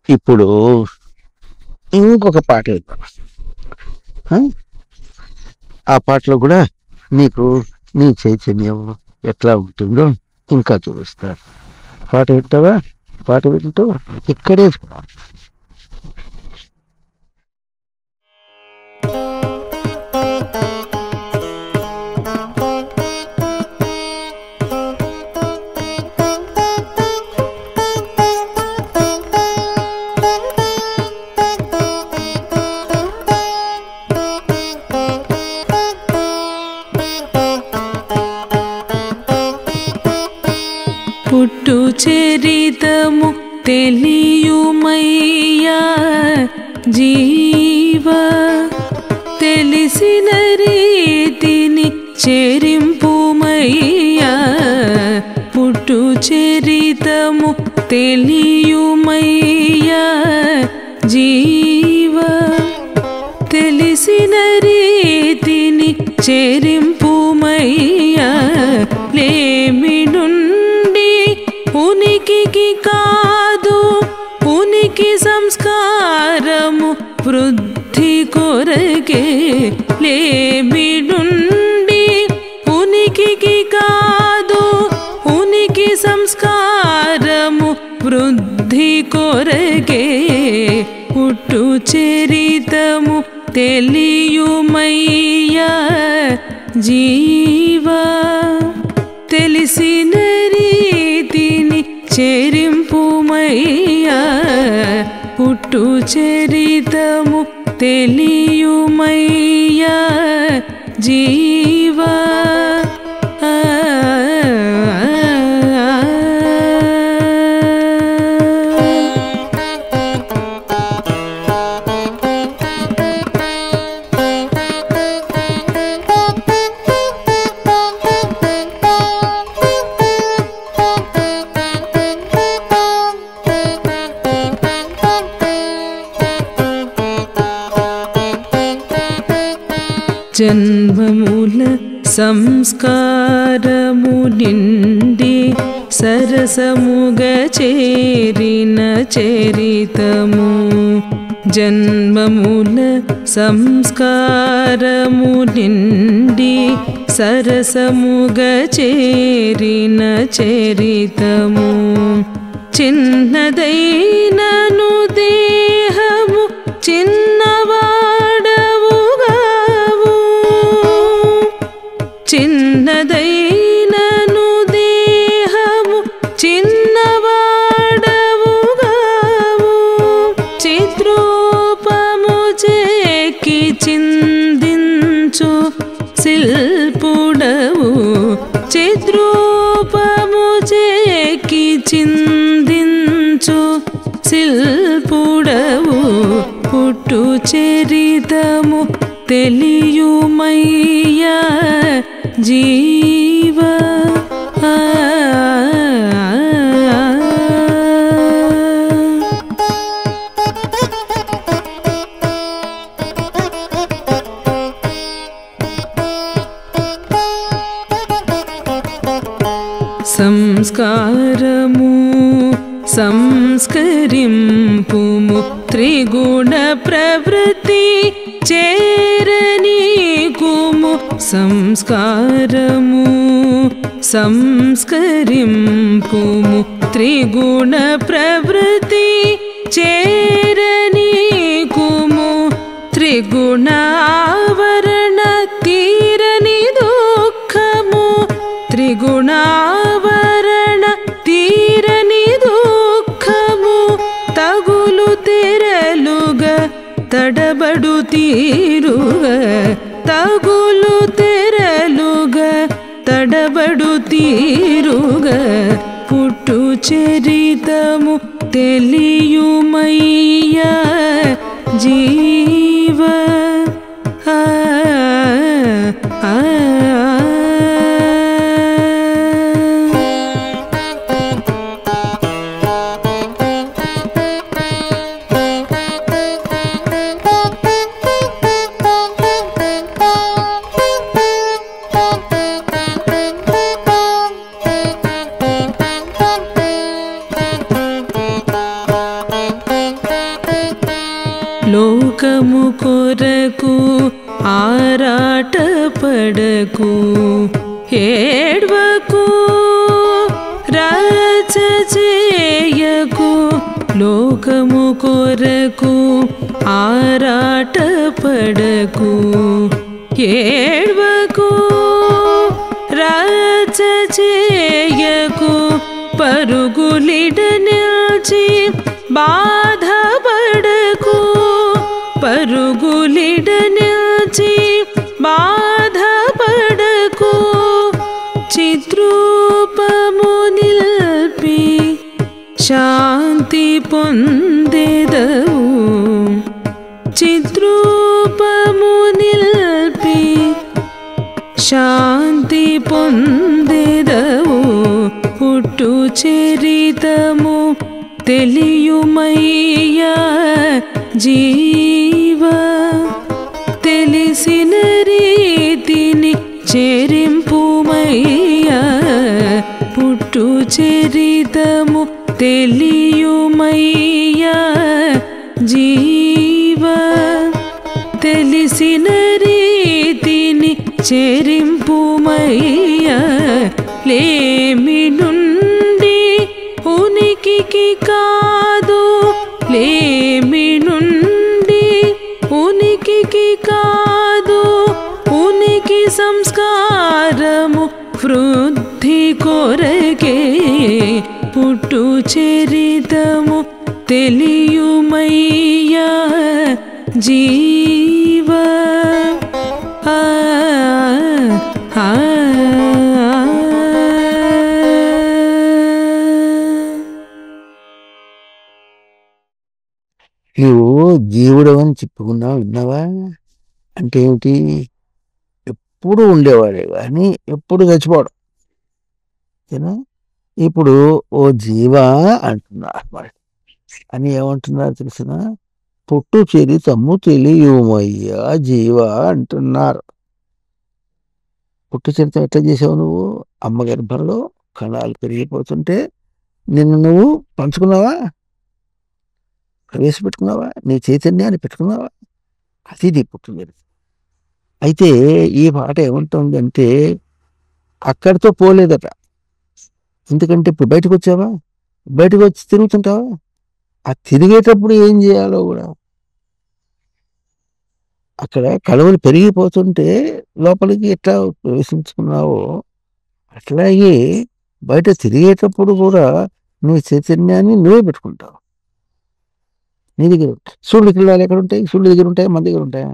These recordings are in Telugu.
ఇప్పుడు ఇంకొక పాట వేద్దాం. ఆ? ఆ పాటలో కూడా నీకు నీ చైతన్యం ఎట్లా ఉంటుందో ఇంకా చూపిస్తారు. పాట వింటావా? పాట వింటూ ఇక్కడే పుట్టు చరితము తెలియుమయ్యా జీవ, తెలిసిన రీతిని చేరింపుమయ్యా. పుట్టు చరితము తెలియుమయ్యా జీవ, తెలిసిన రీతిని చేరింపుమయ్యా. లేమిడుండి ఉనికికి కాదు, ఉనికి సంస్కారము వృద్ధి కొరకే. లేమిడుండి ఉనికికి కాదు, ఉనికి సంస్కారము వృద్ధి కొరకే. పుట్టు చరితము తెలియుమయ్యా జీవా, తెలిసిన రీతిని చేరింపుమయ్యా. పుట్టు చరితము తెలియుమయ్యా జీవా. జన్మముల సంస్కారము నిండి సరసముగ చేరిన చరితము. జన్మముల సంస్కారము నిండి సరసముగ చేరిన చరితము. చిన్నదైనను దేహము చిన్నవాడవుగావు, చిన్నదైనను దేహము చిన్నవాడవుగావు. చిత్రూపము చేకి చిందించు శిల్పుడవు, చిత్రూపము చేకి చిందించు శిల్పుడవు. పుట్టు చరితము తెలియుమయ్యా జీవా. సంస్కారము సంస్కరింపుము, త్రిగుణ ప్రవృత్తి చేరనీకుము. సంస్కారము సంస్కరింపుము, త్రిగుణ ప్రవృత్తి చేరనీకుము. త్రిగుణావరణ తీరని దుఃఖము, త్రిగుణావరణ తీరని దుఃఖము. తగులు తెరలుగా తడబడు తీరుగా, తగులు తెరలుగా తడబడు తీరుగా. పుట్టు చరితము తెలియుమయ్యా జీవా. లోకము కొరకు ఆరాటపడకు ఏడ్వకు రచ చేయకు లోకము కొరకు ఆరాటపడకు ఏడ్వకు రచ చేయకు పరుగులిడ నిల్చి బాధపడకు పరుగులిడ నిల్చి బాధపడకు చిత్రూపము నిల్పి శాంతి పొందెదవు చిత్రూపము నిల్పి శాంతి పొందెదవు పుట్టు చరితము తెలియుమయ్యా జీవ తెలిసిన రీతిని చెరింపుమయ్యా పుట్టు చరితము తెలియుమయ్యా జీవ తెలిసిన రీతిని చెరింపుమయ్యా లేమి నుండి ఉనికికి కాదు లేమి నుండి ఉనికికి కాదు ఉనికి సంస్కారము వృద్ధి కొరకే పుట్టు చరితము తెలియుమయ్యా జీవ ఆ ఆ నువ్వు జీవుడు అని చెప్పుకున్నావు, విన్నావా? అంటే ఏమిటి? ఎప్పుడు ఉండేవాడే కానీ ఎప్పుడు చచ్చిపోవడం. ఓకేనా? ఇప్పుడు ఓ జీవా అంటున్నారు మరి. అని ఏమంటున్నారు తెలిసిన? పుట్టు చరితము తెలియమయ్యా జీవా అంటున్నారు. పుట్టు చరిత్ర ఎట్లా చేసావు నువ్వు? అమ్మ గర్భంలో కణాలు పెరిగిపోతుంటే నిన్ను నువ్వు పంచుకున్నావా? ప్రవేశపెట్టుకున్నావా? నీ చైతన్యాన్ని పెట్టుకున్నావా? అది నీ పుట్టు చరిత్ర. అయితే ఈ పాట ఏమంటుంది అంటే అక్కడితో పోలేదట. ఎందుకంటే ఇప్పుడు బయటకు వచ్చావా? బయటకు వచ్చి తిరుగుతుంటావా? ఆ తిరిగేటప్పుడు ఏం చేయాలో కూడా అక్కడ కళవులు పెరిగిపోతుంటే లోపలికి ఎట్లా ప్రవేశించుకున్నావో అట్లాగే బయట తిరిగేటప్పుడు కూడా నీ చైతన్యాన్ని నువ్వే పెట్టుకుంటావు. నీ దగ్గర సూర్యుడి కిరణాలు ఎక్కడ ఉంటాయి? సూర్యుడి దగ్గర ఉంటాయి, మన దగ్గర ఉంటాయా?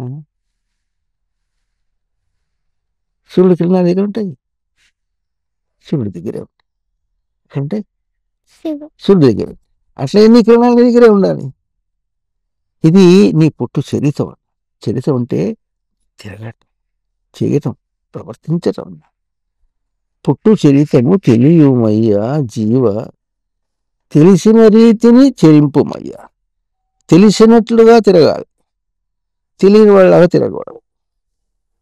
సూర్యుడి కిరణాలు దగ్గర ఉంటాయి, సూర్యుడి దగ్గరే ఉంటాయి. అంటే సూర్యుడి దగ్గర అట్లా నీ కిరణాల దగ్గరే ఉండాలి. ఇది నీ పుట్టు చరిత్ర. చరిత్ర ఉంటే తిరగటం, చేయటం, ప్రవర్తించటం. పుట్టు చరిత్రము తెలియమయ్యా జీవ తెలిసిన రీతిని చెరింపుమయ్యా. తెలిసినట్లుగా తిరగాలి, తెలియని వాళ్ళలాగా తిరగకూడదు.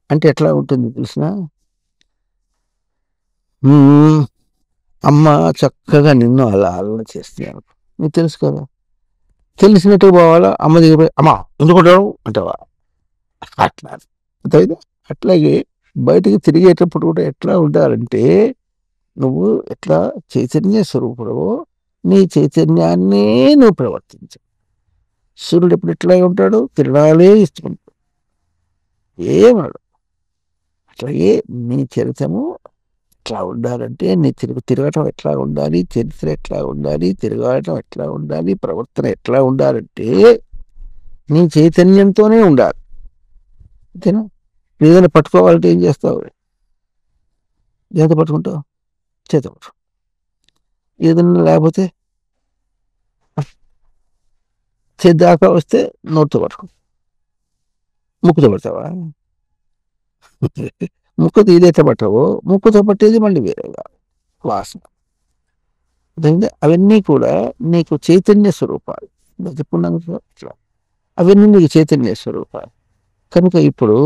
అంటే ఎట్లా ఉంటుంది తెలిసిన? అమ్మ చక్కగా నిన్ను అలా అలన చేస్తున్నాను, నీకు తెలుసు కదా. తెలిసినట్టు పోవాలా, అమ్మ దగ్గర పోయి అమ్మ ఎందుకుంటావు అంటావా? అట్లా అట్లాగే బయటికి తిరిగేటప్పుడు కూడా ఎట్లా ఉండాలంటే నువ్వు ఎట్లా చైతన్య స్వరూపుడవో నీ చైతన్యాన్నే నువ్వు ప్రవర్తించు. సూర్యుడు ఎప్పుడు ఎట్లా ఉంటాడు? కిరణాలే ఇస్తుంటాడు, ఏమన్నాడు. అట్లాగే నీ చరిత్రము ఎట్లా ఉండాలంటే నీ తిరగటం ఎట్లా ఉండాలి, చరిత్ర ఎట్లా ఉండాలి, తిరగటం ఎట్లా ఉండాలి, ప్రవర్తన ఎట్లా ఉండాలంటే నీ చైతన్యంతోనే ఉండాలి. అంతేనా? ఏదైనా పట్టుకోవాలంటే ఏం చేస్తావు? చేత పట్టుకుంటావు, చేత పట్టు. ఏదైనా లేకపోతే చేద్దాకా వస్తే నోటితో పట్టుకో. ముక్కుతో పడతావా? ముక్కుతో ఇదైతే పట్టవో ముక్కుతో పట్టేది మళ్ళీ వేరేగా వాసన. అవన్నీ కూడా నీకు చైతన్య స్వరూపాలు. చెప్పుకున్నాను ఇట్లా, అవన్నీ నీకు చైతన్య స్వరూపాలు. కనుక ఇప్పుడు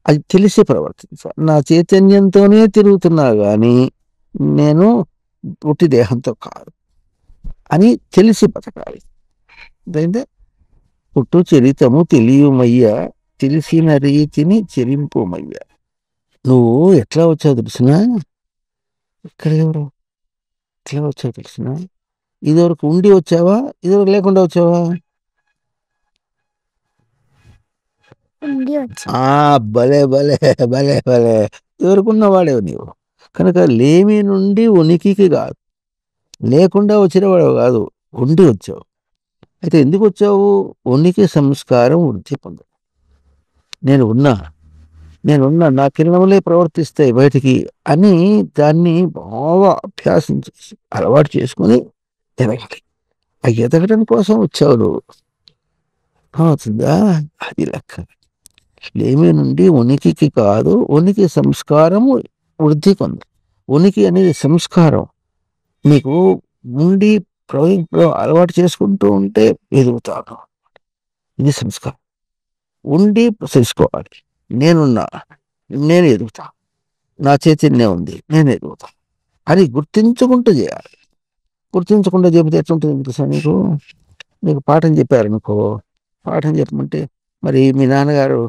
అది తెలిసి ప్రవర్తించాలి. నా చైతన్యంతోనే తిరుగుతున్నా కానీ నేను పుట్టి దేహంతో కాదు అని తెలిసి బతకాలి. అదైతే పుట్టు చరితము తెలియమయ్యా, తెలిసిన రీతిని చెరింపుమయ్యా. నువ్వు ఎట్లా వచ్చావు తెలిసిన? ఇక్కడ ఎవరు ఎట్లా వచ్చావు తెలిసిన? ఇదివరకు ఉండి వచ్చావా, ఇదివరకు లేకుండా వచ్చావా? భలే భలే భలే భలే. ఇదివరకు ఉన్నవాడేవు నీవు. కనుక లేమి నుండి ఉనికికి కాదు, లేకుండా వచ్చినవాడు కాదు, ఉండి వచ్చావు. అయితే ఎందుకు వచ్చావు? ఉనికి సంస్కారం వృద్ధి పొంద. నేనున్నా నా కిరణములే ప్రవర్తిస్తాయి బయటికి అని దాన్ని బాగా అభ్యాసం చేసి అలవాటు చేసుకుని ఎదగాలి. ఆ ఎదగడం కోసం వచ్చావు నువ్వు. అవుతుందా? అది లెక్క. లేమి నుండి ఉనికికి కాదు, ఉనికి సంస్కారము వృద్ధి పొంద. ఉనికి అనేది సంస్కారం. నీకు ఉండి అలవాటు చేసుకుంటూ ఉంటే ఎదుగుతాను. ఇది సంస్కారం. ఉండి తెలుసుకోవాలి, నేను ఎదుగుతా, నా చైతన్యం ఉంది, నేను ఎదుగుతా అని గుర్తించుకుంటూ చేయాలి. గుర్తించకుండా చెబితే ఎట్లుంటుంది తెలుసా? నీకు పాఠం చెప్పారనుకో, పాఠం చెప్పమంటే మరి మీ నాన్నగారు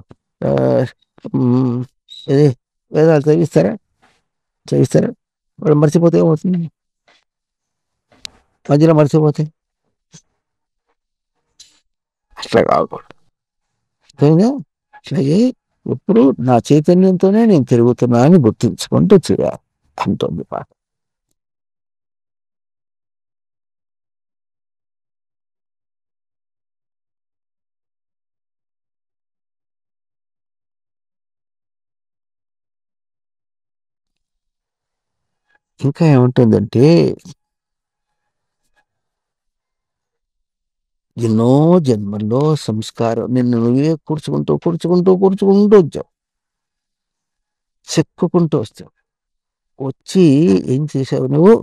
ఇది వేదాలు చదివిస్తారా? వాడు మర్చిపోతే ఏమవుతుంది? మధ్యలో మర్చిపోతే అట్లా కాకూడదు. అట్లాగే ఎప్పుడు నా చైతన్యంతోనే నేను తిరుగుతున్నా అని గుర్తించుకుంటూ చేయాలి అంటుంది పాట. ఇంకా ఏముంటుందంటే, ఎన్నో జన్మల్లో సంస్కారం నిన్ను నువ్వే కూర్చుకుంటూ వచ్చావు, చెక్కుకుంటూ వస్తావు. వచ్చి ఏం చేసావు నువ్వు?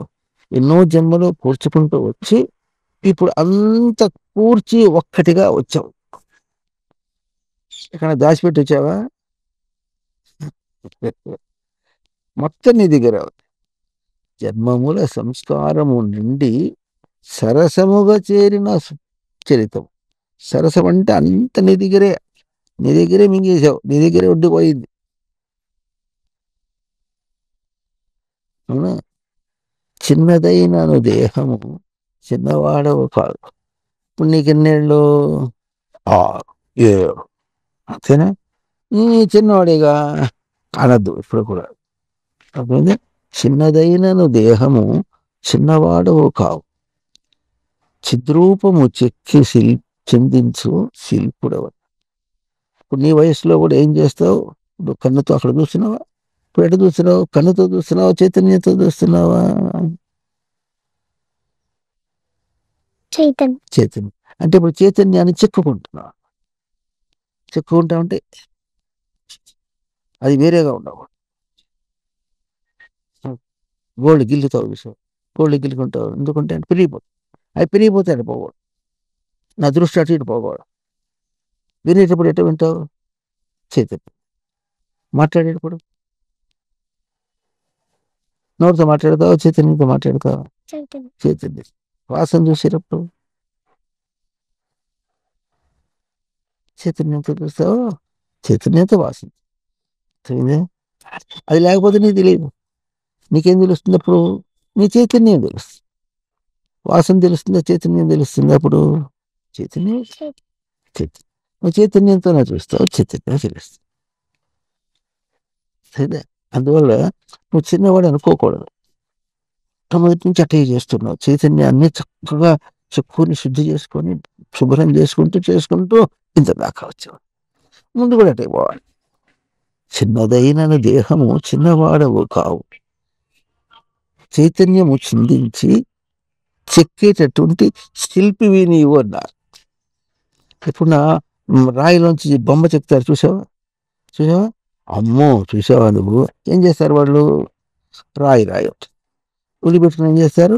ఎన్నో జన్మలో కూర్చుకుంటూ వచ్చి ఇప్పుడు అంత కూర్చి ఒక్కటిగా వచ్చావు. ఇక్కడ దాచిపెట్టి వచ్చావా? మొత్తం నీ దగ్గర జన్మముల సంస్కారము నుండి సరసముగా చేరిన చరితం. సరసం అంటే అంత నీ దగ్గరే మింగేశావు, నీ దగ్గరే ఉండిపోయింది. అవునా? చిన్నదైనను దేహము, చిన్నవాడవు కాదు. ఇప్పుడు నీకు ఎన్నేళ్ళు? 6, 7. అంతేనా? చిన్నవాడిగా అనద్దు ఇప్పుడు కూడా. అర్థమైంది? చిన్నదైనను దేహము, చిన్నవాడవు కావు, చిద్రూపము చెక్కి చెందించు శిల్పుడవ. ఇప్పుడు నీ వయసులో కూడా ఏం చేస్తావు? ఇప్పుడు కన్నుతో అక్కడ చూస్తున్నావా? ఇప్పుడు ఎటు చూస్తున్నావు? కన్నుతో చూస్తున్నావా, చైతన్యంతో చూస్తున్నావా? చైతన్యం అంటే ఇప్పుడు చైతన్యాన్ని చెక్కుకుంటున్నావు. చెక్కుకుంటామంటే అది వేరేగా ఉండవు. గోల్డ్ గిల్లుతావు, చూసావు? గోల్డ్ గిల్లుకుంటావు ఎందుకంటే అంటే పెరిగిపోతుంది. అది పెరిగిపోతే అటు పోకూడదు. నా దృష్టి అటు ఇటు పోకూడదు. వినేటప్పుడు ఎటు వింటావు? చైతన్యం. మాట్లాడేటప్పుడు నోటితో మాట్లాడతావు, చైతన్యంతో మాట్లాడతావు? చైతన్యం. వాసన చూసేటప్పుడు చైతన్యంతో చూస్తావు, చైతన్యంతో వాసన. అది లేకపోతే నీకు తెలియదు. నీకేం తెలుస్తుంది అప్పుడు? నీ చైతన్యం తెలుస్తుంది. వాసన తెలుస్తుందా, చైతన్యం తెలుస్తుంది? అప్పుడు చైతన్యం. నువ్వు చైతన్యంతోనే చూస్తావు, చైతన్యం తెలుస్తుంది. సరే, అందువల్ల నువ్వు చిన్నవాడు అనుకోకూడదు. మొదటి నుంచి అట్టే చేస్తున్నావు. చైతన్యాన్ని చక్కగా చెక్కుని శుద్ధి చేసుకొని శుభ్రం చేసుకుంటూ ఇంత దాకా వచ్చావు. ముందు కూడా అట్టే పోవాలి. చిన్నదైన దేహము, చిన్నవాడవు కావు, చైతన్యము చిందించి చెక్కేటటువంటి శిల్పివి నీవు అన్నారు. ఇప్పుడు నా రాయిలోంచి బొమ్మ చెక్తారు, చూసావా? అమ్మో, చూసావా నువ్వు? ఏం చేస్తారు వాళ్ళు? రాయి ఉడిపెట్టుకుని ఏం చేస్తారు?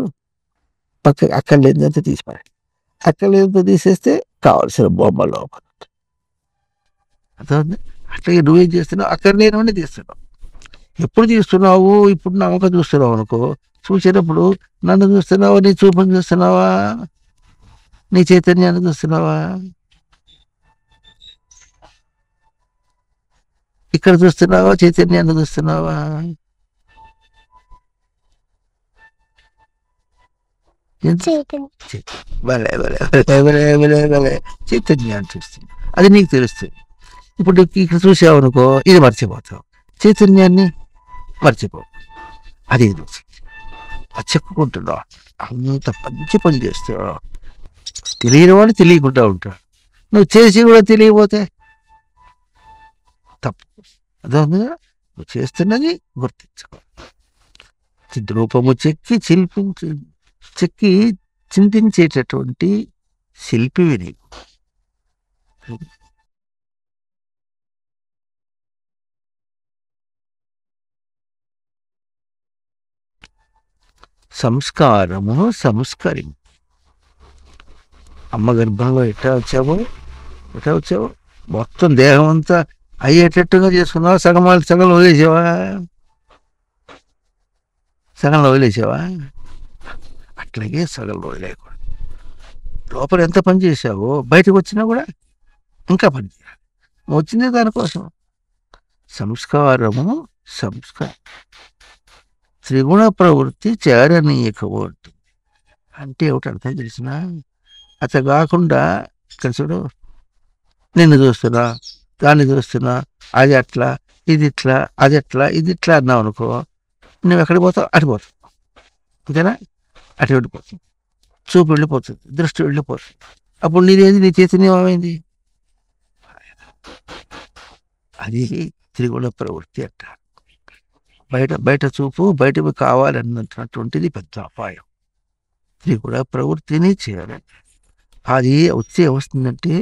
పక్క అక్కడ లేదంతా తీసిపారు. అక్కడ లేదంతా తీసేస్తే కావాల్సిన బొమ్మ లోపల. అర్థమైంది? అట్లాగే నువ్వేం చేస్తున్నావు? అక్కడ లేనివన్నీ తీస్తున్నావు. ఎప్పుడు తీస్తున్నావు? ఇప్పుడు నా ముఖం చూస్తున్నావు అనుకో, చూసేటప్పుడు నన్ను చూస్తున్నావా, నీ చూపుని చూస్తున్నావా, నీ చైతన్యాన్ని చూస్తున్నావా? ఇక్కడ చూస్తున్నావా చైతన్యాన్ని చూస్తున్నావా? భలే భలే భలే భలే భలే భలే చైతన్యాన్ని చూస్తుంది, అది నీకు తెలుస్తుంది. ఇప్పుడు ఇక్కడ చూసావు అనుకో, ఇది మర్చిపోతావు. చైతన్యాన్ని మర్చిపోవు, అది అది చెప్పుకుంటున్నావు. అంత మంచి పని చేస్తావు. తెలియని వాడు తెలియకుండా ఉంటాడు. నువ్వు చేసి కూడా తెలియకపోతే తప్పు. అదే నువ్వు చేస్తున్నది గుర్తించుకో. రూపము చెక్కి చింతించేటటువంటి శిల్పివి నీకు. సంస్కారము సంస్కరింపు. అమ్మ గర్భంలో ఎట్లా వచ్చావు మొత్తం దేహం అంతా అయ్యేటట్టుగా చేసుకున్నావా? సగంలో వదిలేసావా? అట్లాగే సగంలో వదిలేయకూడదు. లోపల ఎంత పని చేసావో బయటకు వచ్చినా కూడా ఇంకా పని చేయాలి. వచ్చిందే దానికోసం. సంస్కారము సంస్కారం. త్రిగుణ ప్రవృత్తి చేరనీయకము ఉంటుంది. అంటే ఏమిటి అర్థం తెలిసిన? అట్లా కాకుండా ఇక్కడ చూడు, నిన్ను చూస్తున్నా, దాన్ని చూస్తున్నా, అది అట్లా, ఇది ఇట్లా, అది ఎట్లా, ఇది ఇట్లా అన్నావు అనుకో, నువ్వు ఎక్కడికి పోతావు? అటుపోతావు. అంతేనా? అటు వెళ్ళిపోతుంది, చూపు వెళ్ళిపోతుంది, దృష్టి వెళ్ళిపోతుంది. అప్పుడు నీదేది, నీ చైతన్యం ఏమైంది? అది త్రిగుణ ప్రవృత్తి అంటారు. బయట చూపు బయటకు కావాలన్నటువంటిది పెద్ద అపాయం. త్రిగుణ ప్రవృత్తిని చేయాలి. అది వచ్చే వస్తుందంటే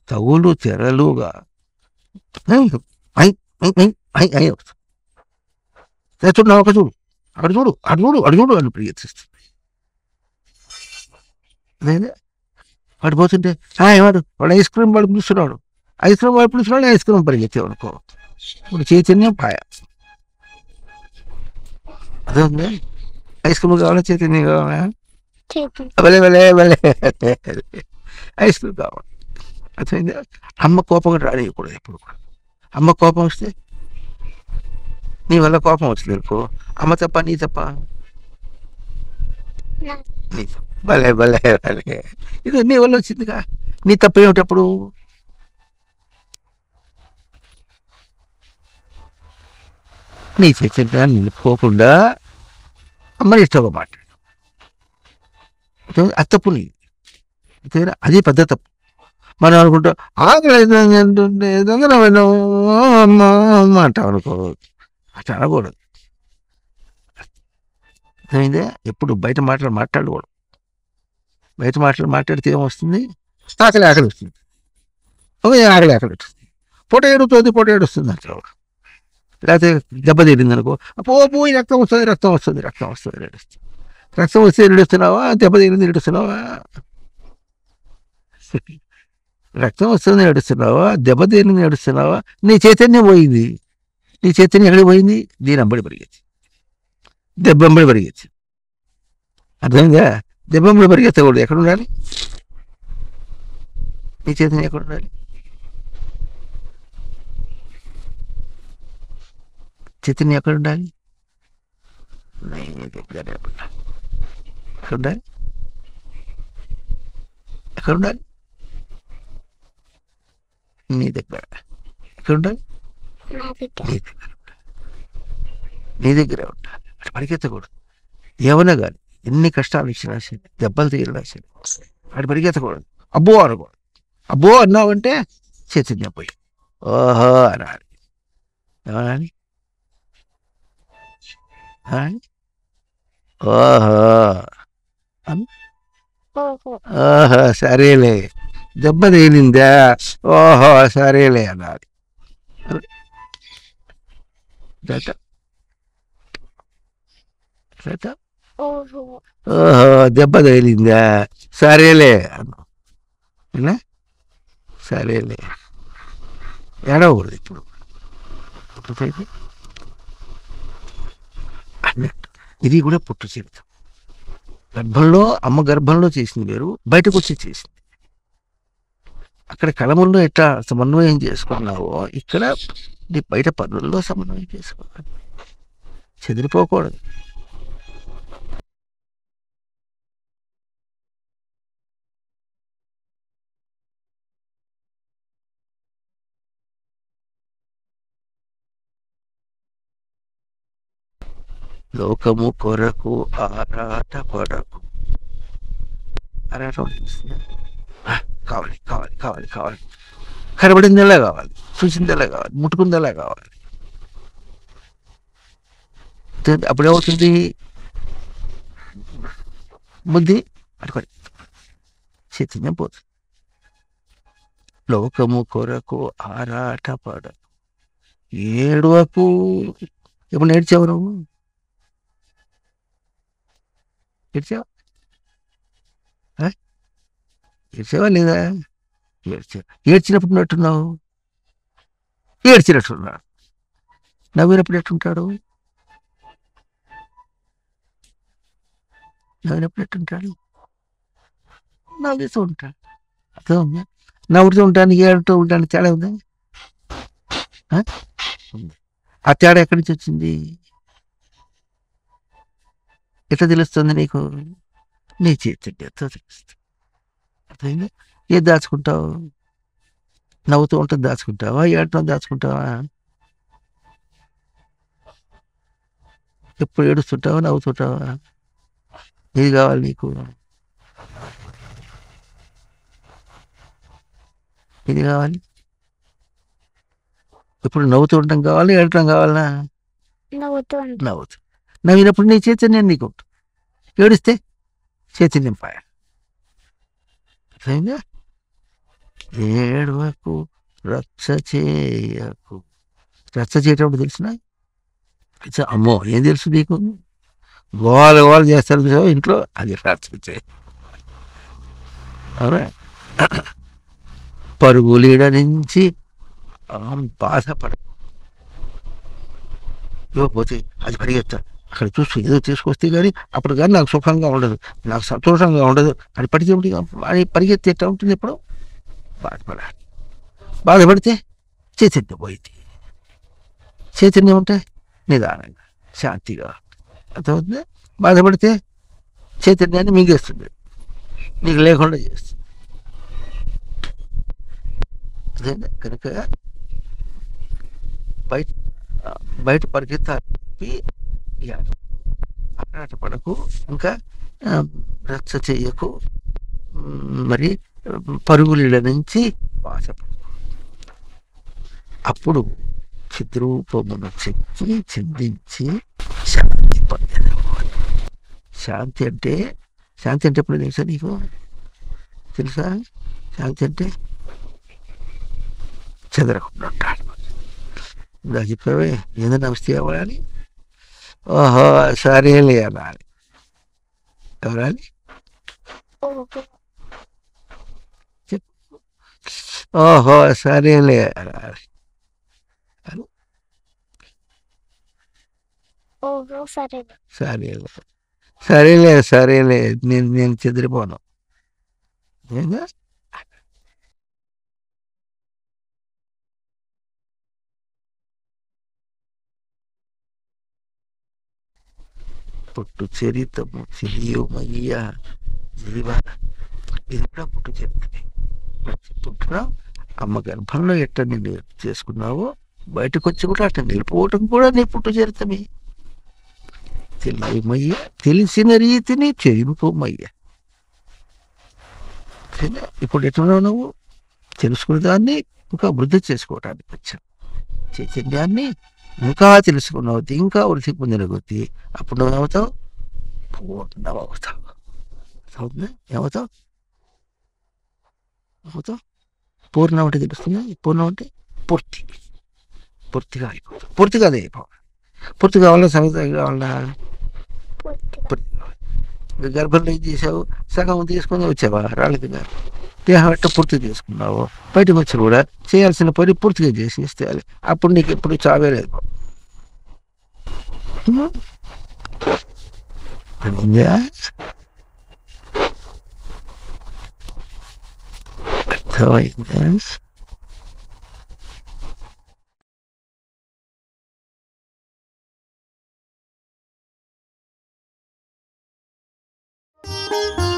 తగులు తెరలుగా చూడు, ఒక చూడు, అక్కడ చూడు, అటు చూడు, అటు చూడు అని ప్రయత్నిస్తుంది. వాడు పోతుంటే వాడు ఐస్ క్రీమ్ వాడు పిలుస్తున్నాడు, ఐస్ క్రీమ్ వాడు పిలుస్తున్నాడు, ఐస్ క్రీమ్ పరిగెత్తావు అనుకో, ఇప్పుడు చైతన్యం పాయ. అదే ఉంది. ఐస్ క్రీమ్ కావాలా, చైతన్యం కావాలా? ఐస్ క్రీమ్ కావాలి. అర్థమైంది? అమ్మ కోపం రానియకూడదు ఎప్పుడు కూడా. అమ్మ కోపం వస్తే నీ వల్ల కోపం వచ్చింది అనుకో, అమ్మ తప్ప నీ తప్ప? నీ తప్ప. భలే భలే భలే. ఇది నీ వల్ల వచ్చిందిగా. నీ తప్ప ఏమిటప్పుడు? నీ చైతన్యాన్ని నిలుపుకోకుండా అమ్మని ఇష్టంగా మాట్లాడు. అది తప్పు నీ. అది పెద్ద తప్పు. మనం అనుకుంటాం ఆకలి అమ్మ అమ్మ అంటాం అనుకో, అట్లా అనకూడదు. అర్థమైందే? ఎప్పుడు బయట మాట్లాడకూడదు. బయట మాట్లాడితే ఏమొస్తుంది? ఆకలి వస్తుంది. ఆకలి వస్తుంది. పొట ఏడుస్తుంది అంటారు. లేకపోతే దెబ్బ తీరింది అనుకో, పోయి రక్తం వస్తుంది ఏడుస్తుంది. రక్తం వస్తే ఏడుస్తున్నావా? దెబ్బ తీరింది ఏడుస్తున్నావా? రక్తం వస్తుంది ఏడుస్తున్నావా? దెబ్బ తీరింది ఏడుస్తున్నావా? నీ చైతన్యం పోయింది. నీ చైతన్యం ఎక్కడికి పోయింది? దీని అంబడి పరిగెత్తి, దెబ్బంబడి పరిగెత్తి. అర్థమైందా? దెబ్బంబడి పరిగెత్తకూడదు. ఎక్కడ ఉండాలి? నీ చైతన్యం ఎక్కడ ఉండాలి? చైతన్యం ఎక్కడ ఉండాలి? ఎక్కడ ఉండాలి? ఎక్కడ ఉండాలి? నీ దగ్గర. ఎక్కడ ఉండాలి? నీ దగ్గరే ఉండాలి. అటు పరిగెత్తకూడదు. ఏమన్నా కానీ ఎన్ని కష్టాలు ఇచ్చినా సరే, దెబ్బలు తీరినా సరే, అటు పరిగెత్తకూడదు. అబ్బో అనకూడదు. అబ్బో అన్నావంటే చైతన్యం పోయి ఓహో అనాలి. ఏమనాలి? ఓహో ఓహో సరేలే, దెబ్బ తేలిందా, ఓహో సరేలే అనాలి. ఓహో దెబ్బ తగిలిందా, సరేలే అన్నా. సరేలే ఏడవకూడదు ఇప్పుడు అన్నట్టు. ఇది కూడా పుట్టు చరిత్ర. గర్భంలో అమ్మ గర్భంలో చేసింది వేరు, బయటకు వచ్చి చేసింది. అక్కడ కళముల్లో ఎట్లా సమన్వయం చేసుకున్నావో ఇక్కడ నీ బయట పనుల్లో సమన్వయం చేసుకోవాలి, చెదిరిపోకూడదు. లోకము కొరకు ఆరాట పడకు. ఆరాటం తెలుస్తుంది. కావాలి కావాలి కావాలి కావాలి, కనబడిందెలా కావాలి, చూసిందెలా కావాలి, ముట్టుకుందెలా కావాలి. అప్పుడేమవుతుంది? బుద్ధి అటుకొని చైతన్యం పోతుంది. లోకము కొరకు ఆరాట పడకు, ఏడవకు. ఎప్పుడు నేర్చావు నువ్వు? ఏడ్చావా? ఏడ్చావా లేదా? ఏడ్చినప్పుడు నట్టున్నావు, ఏడ్చినట్టున్నాడు. నవ్వినప్పుడు ఎట్టుంటాడు? నవ్వినప్పుడు ఎట్టుంటాడు? నవ్వుతూ ఉంటాడు. అర్థం ఉందా? నవ్వుతూ ఉంటానికి ఏడుతూ ఉంటానికి తేడా ఉందా? ఉంది. ఆ తేడా ఎక్కడి నుంచి వచ్చింది? ఎట్లా తెలుస్తుంది నీకు? నీ చైతన్యంతో తెలుస్తుంది. అర్థమైందా? ఏది దాచుకుంటావు? నవ్వుతూ ఉంటుంది దాచుకుంటావా, ఏడటం దాచుకుంటావా? ఎప్పుడు ఏడుస్తుంటావా, నవ్వుతుంటావా? ఏది కావాలి నీకు? ఏది కావాలి? ఇప్పుడు నవ్వుతూ ఉండటం కావాలి, ఏడటం కావాలనా? నవ్వుతూ. నవ్వినప్పుడు నీ చైతన్యం నీకు ఉంటుంది. ఏడిస్తే చైతన్యం పాయ. అర్థమైందా? ఏడవకు, రచ్చ చేయకు. రచ్చ చేయటప్పుడు తెలిసిన అమ్మో ఏం తెలుసు నీకు? గోల గోల చేస్తారు చూసావా ఇంట్లో, అది రచ్చ చేయ. అవునా? పరుగులీడ నుంచి బాధపడ పోతే అది పరిగెత్తారు. అక్కడ చూస్తూ ఏదో తీసుకొస్తే కానీ అప్పుడు కానీ నాకు సుఖంగా ఉండదు, నాకు సంతోషంగా ఉండదు అని పడితే అని పరిగెత్తి ఎట్లా ఉంటుంది? ఎప్పుడు బాధపడాలి. బాధపడితే చైతన్యం పోయింది. చైతన్యం ఉంటే నిదానంగా శాంతిగా. అర్థమవుతుంది? బాధపడితే చైతన్యాన్ని మింగేస్తుంది, నీకు లేకుండా చేస్తుంది. అదే కనుక బయట పరిగెత్తి ఆరాట పడకు, ఇంకా రచ్చ చెయ్యకు, మరి పరుగుల నుంచి బాధపడకు. అప్పుడు చిద్రూపమును చెక్కి చిందించి శాంతి పొందేది. శాంతి అంటే ఎప్పుడు తెలుసా నీకు? తెలుసా? శాంతి అంటే చెదరకుండా ఉంటాడు. ఇలా చెప్పావే ఏదో నమస్తే అవ్వాలి. ఓహో సరేలే అనాలి. ఎవరాలి? చెప్పు. ఓహో సరేలే అనాలి. సరేలే సరేలే సరేలే, నేను చెదిరిపోను. ఏదా? పుట్టు చరితము తెలియమయ్య జీవ. ఇది కూడా పుట్టు చరిత్రమే. పుట్టిన అమ్మ గర్భంలో ఎట్ట నేను చేసుకున్నావో బయటకు వచ్చి కూడా అట్లా నిలిపోవటం కూడా నీ పుట్టు చరిత్రమే. తెలియమయ్య, తెలిసిన రీతిని చెరిపోమయ్య. ఇప్పుడు ఎట్లున్నావు నువ్వు? తెలుసుకున్న దాన్ని ఇంకా వృద్ధి చేసుకోవటానికి వచ్చావు. చైతన్యాన్ని ఇంకా తెలుసుకున్నావు, ఇంకా వృద్ధి పొందిన కొద్దీ అప్పుడు నువ్వు ఏమవుతావు? పూర్ణమవుతావు. అవుతుందా? ఏమవుతావు? పూర్ణం అంటే తెలుస్తుంది. పూర్ణం అంటే పూర్తిగా అయిపోతావు. పూర్తిగా అదే అయిపోవాలి. పూర్తి కావాలా, సగం కావాలా? గర్భంలో ఏం చేసావు? సగం తీసుకొని వచ్చావా? రాలేదు. దేహం ఎట్ట పూర్తి చేసుకున్నావు, బయటకు వచ్చి కూడా చేయాల్సిన పని పూర్తిగా చేసి ఇస్తే అప్పుడు నీకు ఎప్పుడు చావే లేదు. అర్థమైందా? ఆ